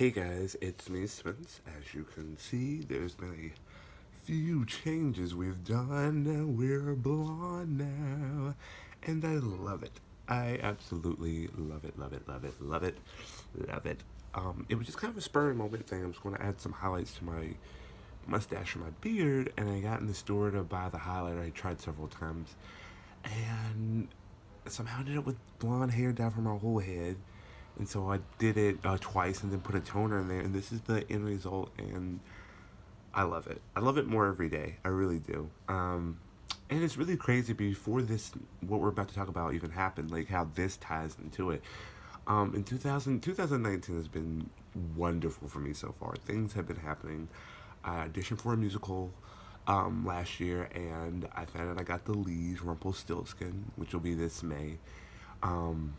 Hey guys, it's me, Spence. As you can see, there's been a few changes we've done. Now we're blonde now. And I love it. I absolutely love it, love it, love it, love it, love it. It was just kind of a spur of the moment thing. I was going to add some highlights to my mustache and my beard, and I got in the store to buy the highlighter. I tried several times, and somehow ended up with blonde hair down from my whole head. And so I did it twice and then put a toner in there, and this is the end result, and I love it. I love it more every day. I really do. And it's really crazy before this, what we're about to talk about even happened, like how this ties into it. In 2019 has been wonderful for me so far. Things have been happening. I auditioned for a musical last year, and I found out I got the lead, Rumpelstiltskin, which will be this May. Um,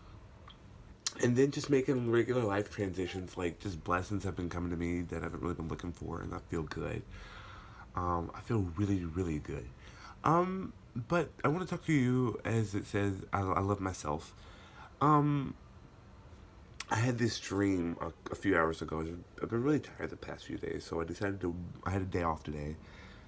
and then just making regular life transitions, like just blessings have been coming to me that I haven't really been looking for, and I feel good. I feel really, really good. But I want to talk to you, as it says, I love myself. Um, I had this dream a few hours ago. I've been really tired the past few days, so I decided to. I had a day off today,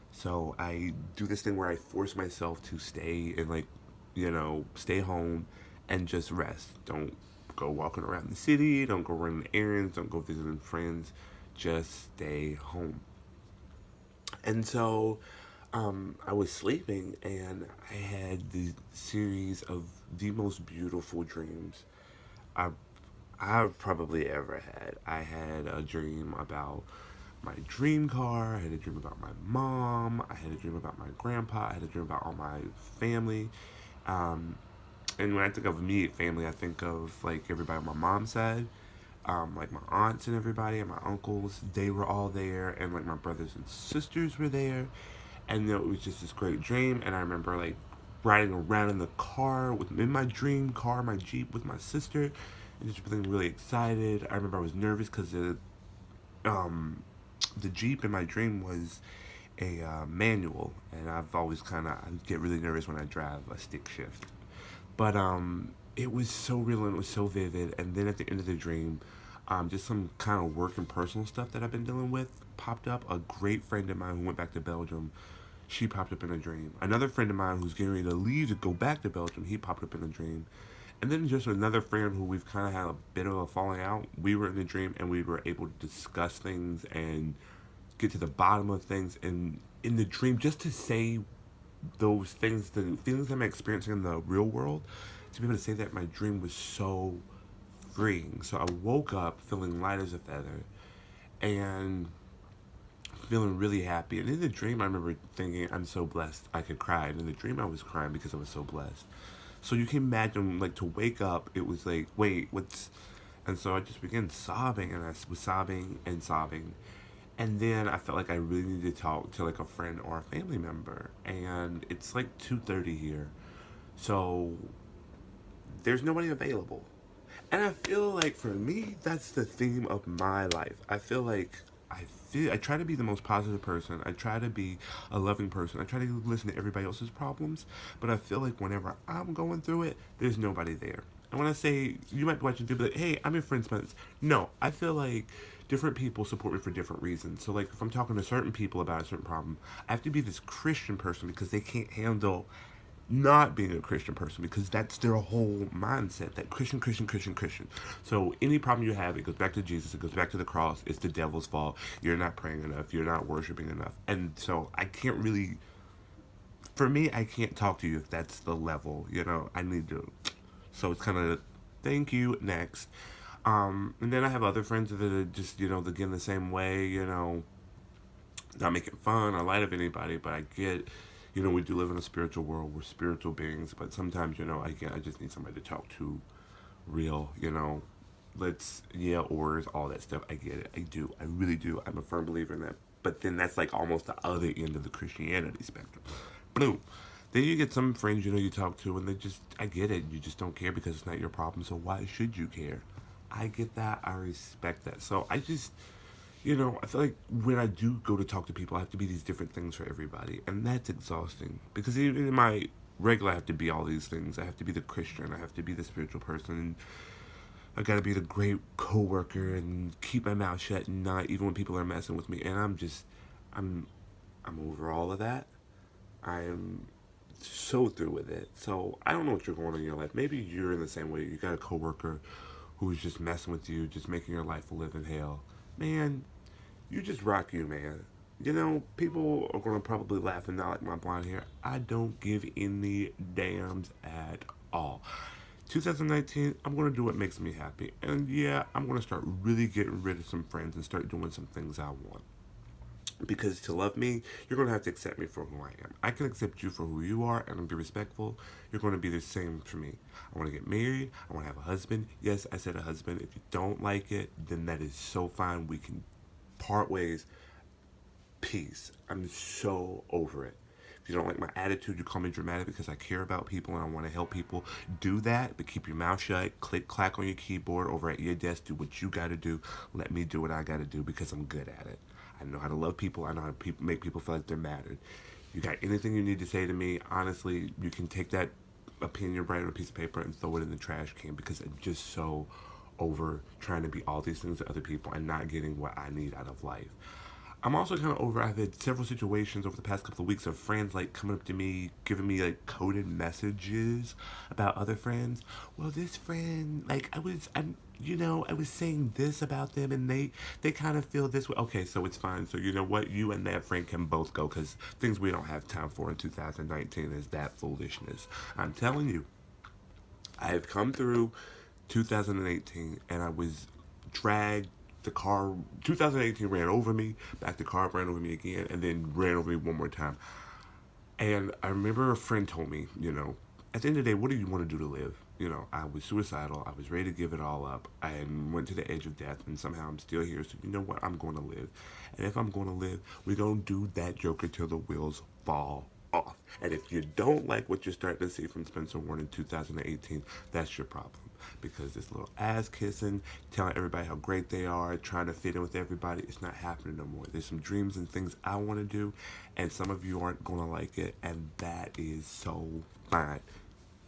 so I do this thing where I force myself to stay and stay home and just rest. Don't go walking around the city. Don't go running errands. Don't go visiting friends. Just stay home. And so I was sleeping and I had the series of the most beautiful dreams I, I've probably ever had. I had a dream about my dream car. I had a dream about my mom. I had a dream about my grandpa. I had a dream about all my family. Um, and when I think of immediate family, I think of like everybody on my mom's side, like my aunts and everybody, and my uncles. They were all there, and like my brothers and sisters were there, and it was just this great dream. And I remember like riding around in the car with in my dream car, my Jeep with my sister, and just feeling really excited. I remember I was nervous because um, the Jeep in my dream was a manual, and I've always I get really nervous when I drive a stick shift. But it was so real and it was so vivid. And then at the end of the dream, just some kind of work and personal stuff that I've been dealing with popped up. A great friend of mine who went back to Belgium, she popped up in a dream. Another friend of mine who's getting ready to leave to go back to Belgium, he popped up in a dream. And then just another friend who we've kind of had a bit of a falling out. We were in the dream and we were able to discuss things and get to the bottom of things. And in the dream, just to say those things, the feelings I'm experiencing in the real world, to be able to say that my dream was so freeing. So I woke up feeling light as a feather and feeling really happy. And in the dream, I remember thinking, I'm so blessed I could cry. And in the dream, I was crying because I was so blessed. So you can imagine, like, to wake up, it was like, wait, what's. And so I just began sobbing, and I was sobbing and sobbing. And then I felt like I really needed to talk to like a friend or a family member. And it's like 2:30 here. So there's nobody available. And I feel like for me, that's the theme of my life. I try to be the most positive person. I try to be a loving person. I try to listen to everybody else's problems. But I feel like whenever I'm going through it, there's nobody there. And when I say, you might be watching people like, hey, I'm your friend Spence. No, I feel like different people support me for different reasons. So like if I'm talking to certain people about a certain problem, I have to be this Christian person because they can't handle not being a Christian person because that's their whole mindset, that Christian, Christian, Christian, Christian. So any problem you have, it goes back to Jesus, it goes back to the cross, it's the devil's fault. You're not praying enough, you're not worshiping enough. And so I can't really, for me, I can't talk to you if that's the level, I need to. So it's kind of, thank you, next. And then I have other friends that are just, again, the same way, not making fun or light of anybody, but I get, we do live in a spiritual world. We're spiritual beings, but sometimes, I just need somebody to talk to, real, let's, yeah, ors, all that stuff. I get it. I do. I really do. I'm a firm believer in that. But then that's like almost the other end of the Christianity spectrum. Boom. Then you get some friends, you talk to, and they just, I get it. You just don't care because it's not your problem. So why should you care? I get that. I respect that. So I just, I feel like when I do go to talk to people, I have to be these different things for everybody. And that's exhausting. Because even in my regular, I have to be all these things. I have to be the Christian. I have to be the spiritual person. I gotta be the great coworker and keep my mouth shut and not even when people are messing with me. And I'm, I'm over all of that. I am so through with it. So I don't know what you're going on in your life. Maybe you're in the same way. You got a coworker who's just messing with you, just making your life a living hell. Man, you just rock you, man. You know, people are gonna probably laugh and not like my blonde hair. I don't give any damns at all. 2019, I'm gonna do what makes me happy. And yeah, I'm gonna start really getting rid of some friends and start doing some things I want. Because to love me, you're going to have to accept me for who I am. I can accept you for who you are and be respectful. You're going to be the same for me. I want to get married. I want to have a husband. Yes, I said a husband. If you don't like it, then that is so fine. We can part ways. Peace. I'm so over it. If you don't like my attitude, you call me dramatic because I care about people and I want to help people. Do that, but keep your mouth shut. Click, clack on your keyboard over at your desk. Do what you got to do. Let me do what I got to do because I'm good at it. I know how to love people. I know how to make people feel like they're mattered. You got anything you need to say to me, honestly, you can take that opinion, write it on a piece of paper, and throw it in the trash can because I'm just so over trying to be all these things to other people and not getting what I need out of life. I'm also kind of over. I've had several situations over the past couple of weeks of friends like coming up to me, giving me like coded messages about other friends. Well, this friend, like I was saying this about them, and they kind of feel this way. Okay, so it's fine. So you know what, you and that friend can both go because things we don't have time for in 2019 is that foolishness. I'm telling you, I have come through 2018 and I was dragged. The car, 2018 ran over me, back the car ran over me again, and then ran over me one more time. And I remember a friend told me, at the end of the day, what do you want to do to live? I was suicidal. I was ready to give it all up. I went to the edge of death, and somehow I'm still here. So you know what? I'm going to live. And if I'm going to live, we're going to do that joker till the wheels fall off. And if you don't like what you're starting to see from Spencer Warren in 2018, that's your problem. Because this little ass kissing, telling everybody how great they are, trying to fit in with everybody, it's not happening no more. There's some dreams and things I want to do, and some of you aren't going to like it, and that is so fine.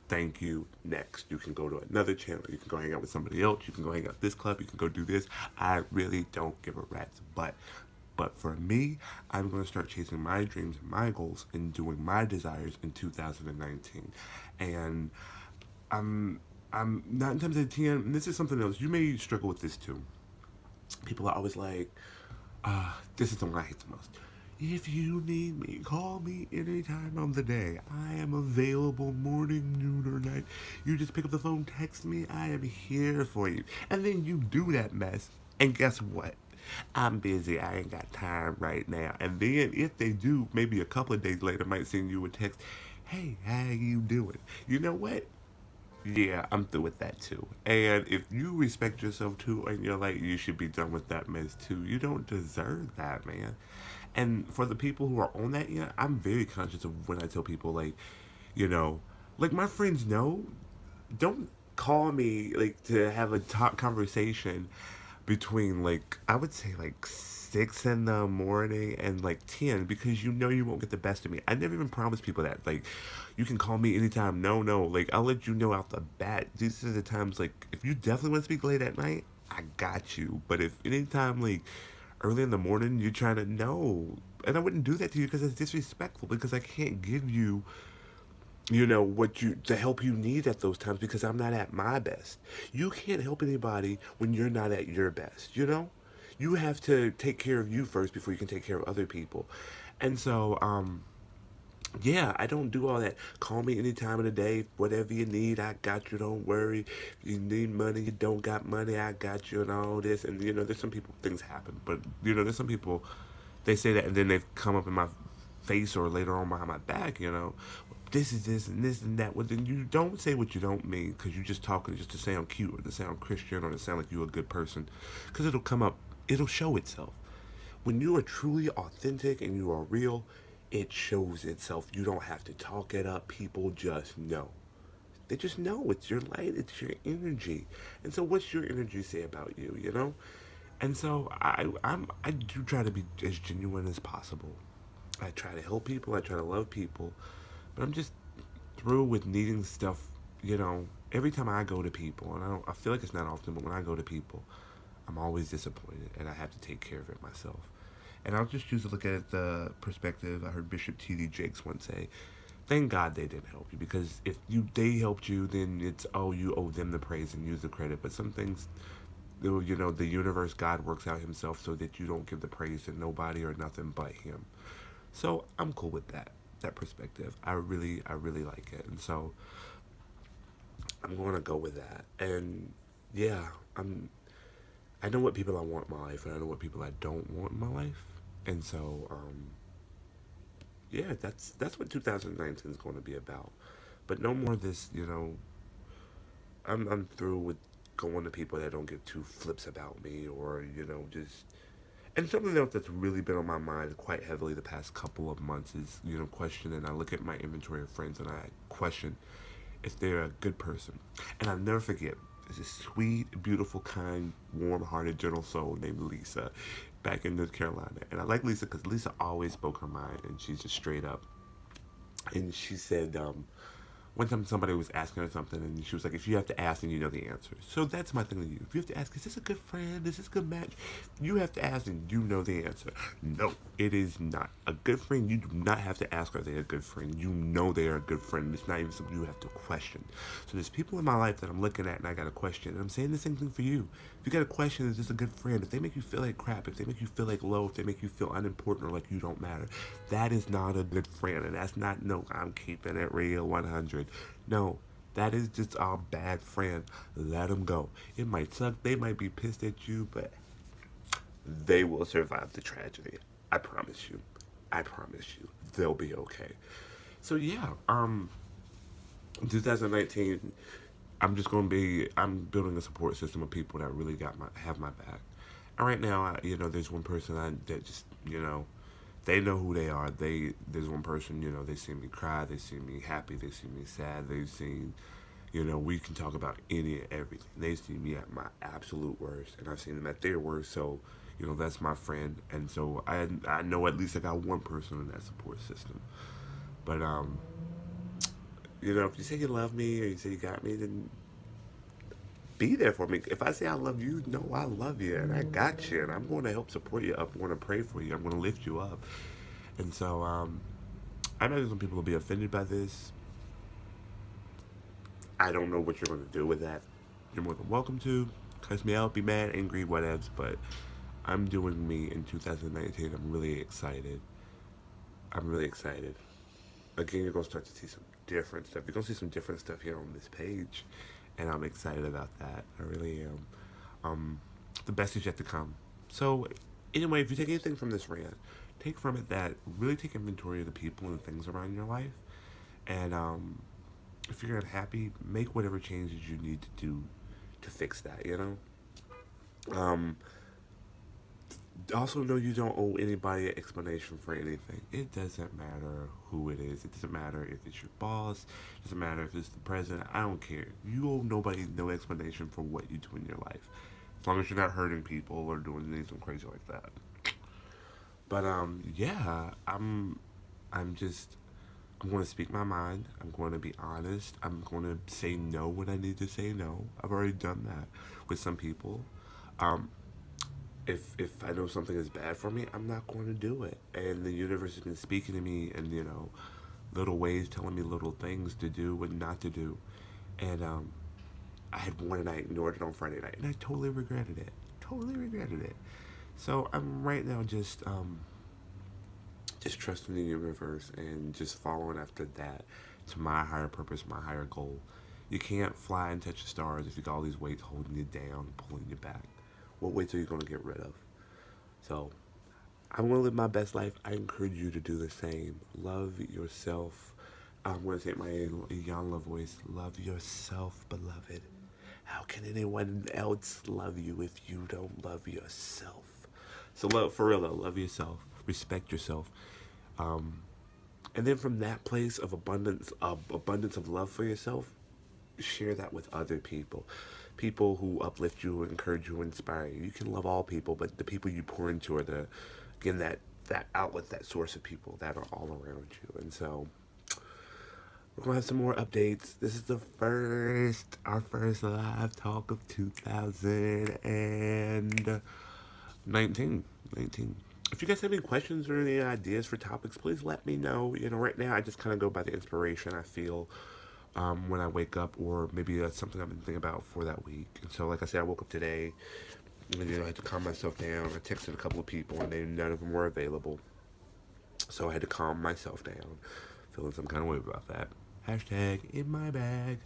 Thank you. Next, you can go to another channel. You can go hang out with somebody else. You can go hang out at this club. You can go do this. I really don't give a rat's butt. But for me, I'm going to start chasing my dreams and my goals and doing my desires in 2019. And I'm I'm not in terms of TM, and this is something else. You may struggle with this too. People are always like, this is the one I hate the most. If you need me, call me any time of the day. I am available morning, noon, or night. You just pick up the phone, text me. I am here for you. And then you do that mess. And guess what? I'm busy. I ain't got time right now. And then if they do, maybe a couple of days later, might send you a text. Hey, how you doing? You know what? Yeah, I'm through with that too. And if you respect yourself too, and you're like, you should be done with that mess too. You don't deserve that, man. And for the people who are on that, yeah, I'm very conscious of when I tell people, like, you know, like my friends know, don't call me like to have a talk conversation between like I would say like 6 in the morning and like 10 because you know you won't get the best of me. I never even promise people that. Like you can call me anytime. No, no. Like I'll let you know out the bat. These are the times like if you definitely want to speak late at night, I got you. But if anytime like early in the morning you're trying to know and I wouldn't do that to you because it's disrespectful because I can't give you what you the help you need at those times because I'm not at my best. You can't help anybody when you're not at your best, you know? You have to take care of you first before you can take care of other people. And so yeah, I don't do all that. Call me any time of the day, whatever you need, I got you, don't worry. If you need money, you don't got money, I got you and all this. And there's some people things happen, but there's some people they say that and then they've come up in my face or later on behind my back, this is this and this and that. Well, then you don't say what you don't mean because you're just talking just to sound cute or to sound Christian or to sound like you're a good person. Because it'll come up, it'll show itself. When you are truly authentic and you are real, it shows itself. You don't have to talk it up. People just know. They just know it's your light, it's your energy. And so, what's your energy say about you? And so, I do try to be as genuine as possible. I try to help people. I try to love people. But I'm just through with needing stuff, you know. every time I go to people, and I feel like it's not often, but when I go to people, I'm always disappointed, and I have to take care of it myself. And I'll just choose to look at it the perspective. I heard Bishop T.D. Jakes once say, "Thank God they didn't help you, because if they helped you, then it's, oh, you owe them the praise and use the credit. But some things, the universe, God works out Himself so that you don't give the praise to nobody or nothing but Him." So I'm cool with that perspective. I really like it, and so I'm going to go with that. And yeah, I know what people I want in my life, and I know what people I don't want in my life, and so yeah, that's what 2019 is going to be about. But no more of this, I'm through with going to people that don't give two flips about me, or just. And something else that's really been on my mind quite heavily the past couple of months is, questioning. I look at my inventory of friends and I question if they're a good person. And I'll never forget, there's this sweet, beautiful, kind, warm-hearted, gentle soul named Lisa back in North Carolina. And I like Lisa because Lisa always spoke her mind, and she's just straight up. And she said, one time somebody was asking her something, and she was like, if you have to ask, then you know the answer. So that's my thing to you. If you have to ask, is this a good friend? Is this a good match? You have to ask, and you know the answer. No, it is not. A good friend, you do not have to ask, are they a good friend? You know they are a good friend. It's not even something you have to question. So there's people in my life that I'm looking at, and I got a question. And I'm saying the same thing for you. If you got a question, is this a good friend? If they make you feel like crap, if they make you feel like low, if they make you feel unimportant or like you don't matter, that is not a good friend. And that's not, no, I'm keeping it real 100. No, that is just our bad friend. Let them go. It might suck. They might be pissed at you, but they will survive the tragedy. I promise you. I promise you. They'll be okay. So yeah, 2019, I'm building a support system of people that really have my back. And right now, there's one person that just, they know who they are. There's one person, they see me cry, they see me happy, they see me sad, they've seen, we can talk about any and everything. They see me at my absolute worst, and I've seen them at their worst. So, that's my friend, and so I know at least I got one person in that support system. But if you say you love me or you say you got me, then be there for me. If I say I love you, know I love you and I got you, and I'm going to help support you up. I'm going to pray for you. I'm going to lift you up. And so, I know some people will be offended by this. I don't know what you're going to do with that. You're more than welcome to. Cuss me out, be mad, angry, whatever. But I'm doing me in 2019. I'm really excited. I'm really excited. Again, you're going to start to see some different stuff. You're going to see some different stuff here on this page. And I'm excited about that. I really am. The best is yet to come. So, anyway, if you take anything from this rant, take from it that really take inventory of the people and things around your life. And if you're unhappy, make whatever changes you need to do to fix that, Um, also know you don't owe anybody an explanation for anything. It doesn't matter who it is. It doesn't matter if it's your boss. It doesn't matter if it's the president. I don't care. You owe nobody no explanation for what you do in your life. As long as you're not hurting people or doing anything crazy like that. But yeah, I'm going to speak my mind. I'm going to be honest. I'm going to say no when I need to say no. I've already done that with some people. Um, if I know something is bad for me, I'm not going to do it. And the universe has been speaking to me in little ways, telling me little things to do and not to do. And I had one and I ignored it on Friday night, and I totally regretted it. Totally regretted it. So I'm right now just trusting the universe and just following after that to my higher purpose, my higher goal. You can't fly and touch the stars if you got all these weights holding you down, pulling you back. What weights are you going to get rid of? So I'm going to live my best life. I encourage you to do the same. Love yourself. I'm going to say it in my young love voice. Love yourself, beloved. How can anyone else love you if you don't love yourself? So love, for real though, love yourself. Respect yourself. Um, and then from that place of abundance of love for yourself, share that with other people. People who uplift you, encourage you, inspire you. You can love all people, but the people you pour into are that outlet, that source of people that are all around you. And so We're gonna have some more updates. This is our first live talk of 2019. If you guys have any questions or any ideas for topics, please let me know. Right now I just kind of go by the inspiration I feel when I wake up, or maybe that's something I've been thinking about for that week. And so, like I said, I woke up today, and I had to calm myself down. I texted a couple of people, and none of them were available. So I had to calm myself down. Feeling some kind of way about that. Hashtag in my bag.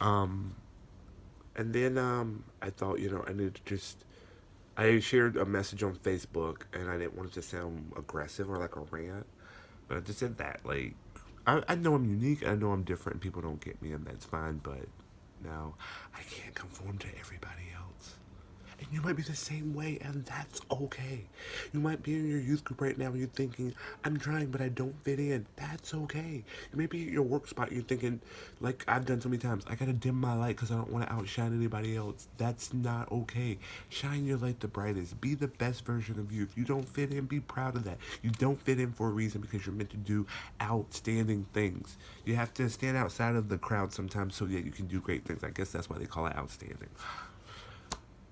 Um, and then I thought, I needed to just. I shared a message on Facebook, and I didn't want it to sound aggressive or like a rant, but I just said that. Like, I know I'm unique, I know I'm different, and people don't get me, and that's fine, but no, I can't conform to everybody else. And you might be the same way, and that's okay. You might be in your youth group right now and you're thinking, I'm trying, but I don't fit in. That's okay. You may be at your work spot, you're thinking, like I've done so many times, I gotta dim my light because I don't want to outshine anybody else. That's not okay. Shine your light the brightest. Be the best version of you. If you don't fit in, be proud of that. You don't fit in for a reason because you're meant to do outstanding things. You have to stand outside of the crowd sometimes so that you can do great things. I guess that's why they call it outstanding.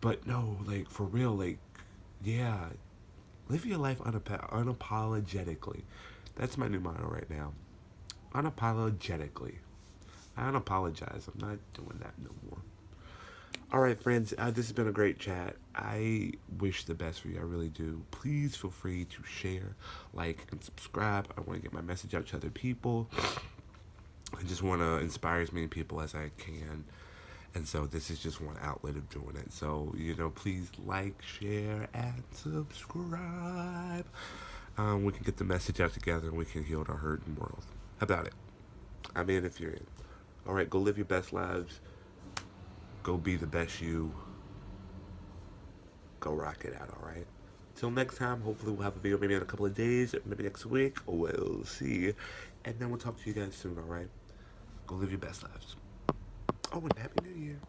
But no, like for real, like yeah, live your life unapologetically. That's my new motto right now. Unapologetically. I unapologize. I'm not doing that no more. All right, friends. This has been a great chat. I wish the best for you. I really do. Please feel free to share, like, and subscribe. I want to get my message out to other people. I just want to inspire as many people as I can. And so this is just one outlet of doing it. So, please like, share, and subscribe. We can get the message out together and we can heal the hurting world. How about it? I'm in if you're in. All right, go live your best lives. Go be the best you. Go rock it out, all right? Till next time, hopefully we'll have a video maybe in a couple of days, maybe next week. We'll see. And then we'll talk to you guys soon, all right? Go live your best lives. Oh, and Happy New Year.